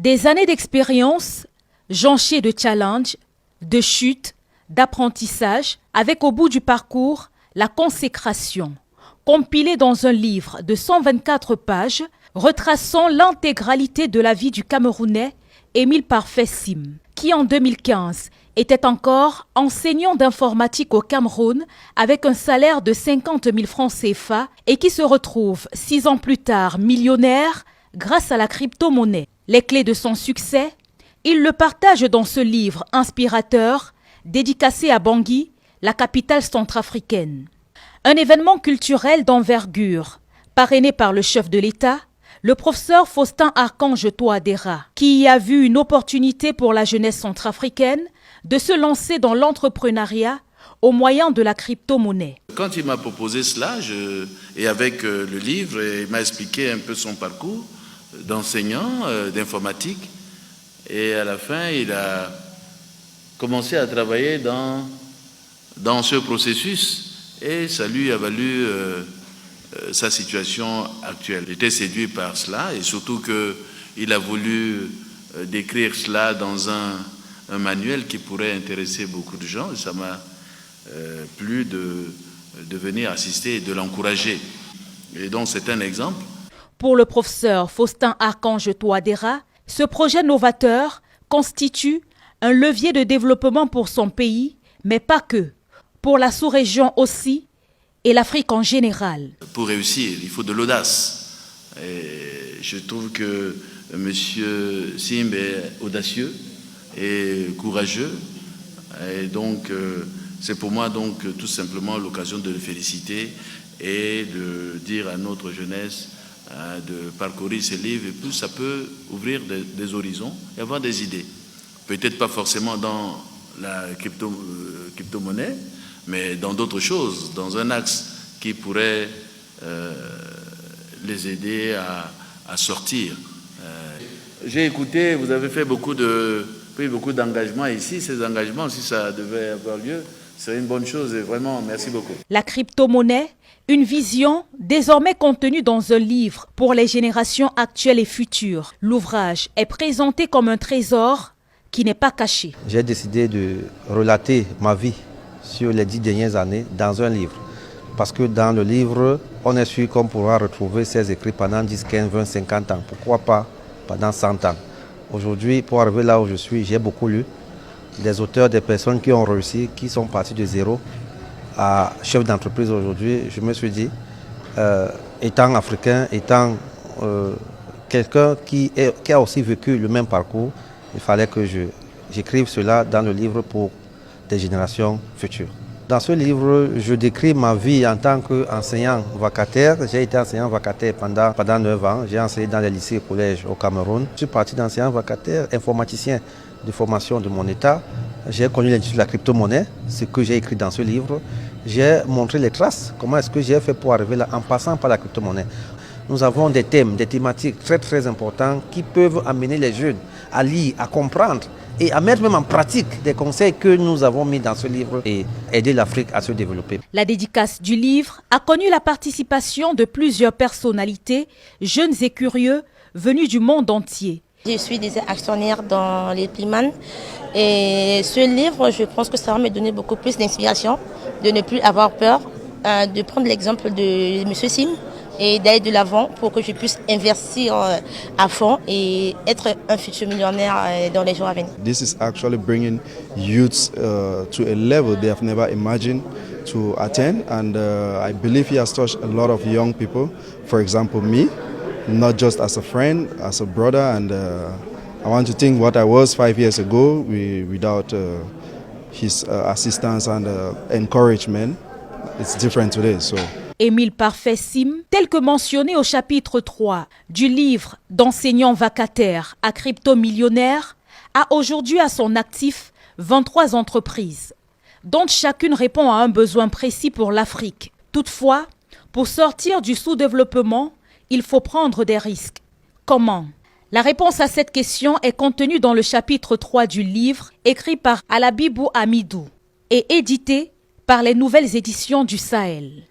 Des années d'expérience, jonchées de challenges, de chutes, d'apprentissage, avec au bout du parcours la consécration, compilée dans un livre de 124 pages, retraçant l'intégralité de la vie du Camerounais Émile Parfait Sim, qui en 2015 était encore enseignant d'informatique au Cameroun avec un salaire de 50 000 francs CFA et qui se retrouve 6 ans plus tard millionnaire grâce à la crypto-monnaie. Les clés de son succès, il le partage dans ce livre inspirateur dédicacé à Bangui, la capitale centrafricaine. Un événement culturel d'envergure, parrainé par le chef de l'État, le professeur Faustin Archange Touadéra, qui y a vu une opportunité pour la jeunesse centrafricaine de se lancer dans l'entrepreneuriat au moyen de la crypto-monnaie. Quand il m'a proposé cela, et avec le livre, il m'a expliqué un peu son parcours d'enseignant d'informatique, et à la fin, il a commencé à travailler dans ce processus, et ça lui a valu sa situation actuelle. J'étais séduit par cela, et surtout qu'il a voulu décrire cela dans un manuel qui pourrait intéresser beaucoup de gens, et ça m'a plu de venir assister et de l'encourager. Et donc c'est un exemple. Pour le professeur Faustin Archange Touadéra, ce projet novateur constitue un levier de développement pour son pays, mais pas que, pour la sous-région aussi et l'Afrique en général. Pour réussir, il faut de l'audace. Et je trouve que M. Sim est audacieux et courageux. Et donc, c'est pour moi donc tout simplement l'occasion de le féliciter et de dire à notre jeunesse de parcourir ces livres. Et plus ça peut ouvrir des horizons et avoir des idées. Peut-être pas forcément dans la crypto-monnaie, mais dans d'autres choses, dans un axe qui pourrait les aider à sortir. J'ai écouté, vous avez fait beaucoup d'engagements ici. Ces engagements, si ça devait avoir lieu, c'est une bonne chose et vraiment, merci beaucoup. La crypto-monnaie, une vision désormais contenue dans un livre pour les générations actuelles et futures. L'ouvrage est présenté comme un trésor qui n'est pas caché. J'ai décidé de relater ma vie sur les 10 dernières années dans un livre. Parce que dans le livre, on est sûr qu'on pourra retrouver ces écrits pendant 10, 15, 20, 50 ans. Pourquoi pas pendant 100 ans. Aujourd'hui, pour arriver là où je suis, j'ai beaucoup lu. Des auteurs, des personnes qui ont réussi, qui sont partis de zéro à chef d'entreprise aujourd'hui. Je me suis dit, étant africain, étant quelqu'un qui a aussi vécu le même parcours, il fallait que j'écrive cela dans le livre pour des générations futures. Dans ce livre, je décris ma vie en tant qu'enseignant vacataire. J'ai été enseignant vacataire pendant 9 ans. J'ai enseigné dans les lycées et collèges au Cameroun. Je suis parti d'enseignant vacataire, informaticien de formation de mon état. J'ai connu l'industrie de la crypto-monnaie, ce que j'ai écrit dans ce livre. J'ai montré les traces, comment est-ce que j'ai fait pour arriver là en passant par la crypto-monnaie. Nous avons des thèmes, des thématiques très très importants qui peuvent amener les jeunes à lire, à comprendre et à mettre même en pratique des conseils que nous avons mis dans ce livre et aider l'Afrique à se développer. La dédicace du livre a connu la participation de plusieurs personnalités, jeunes et curieux, venus du monde entier. Je suis des actionnaires dans les Pliman et ce livre, je pense que ça va me donner beaucoup plus d'inspiration, de ne plus avoir peur, de prendre l'exemple de M. Sim et d'aller de l'avant pour que je puisse investir à fond et être un futur millionnaire dans les jours à venir. This is actually bringing youths to a level they have never imagined to attend, and I believe he has touched a lot of young people. For example, me, not just as a friend, as a brother, and I want to think what I was 5 years ago without his assistance and encouragement. It's different today. So. Émile Parfait Sim, tel que mentionné au chapitre 3 du livre d'enseignant vacataire à crypto-millionnaire, a aujourd'hui à son actif 23 entreprises, dont chacune répond à un besoin précis pour l'Afrique. Toutefois, pour sortir du sous-développement, il faut prendre des risques. Comment? La réponse à cette question est contenue dans le chapitre 3 du livre écrit par Alabibou Amidou et édité par les Nouvelles Éditions du Sahel.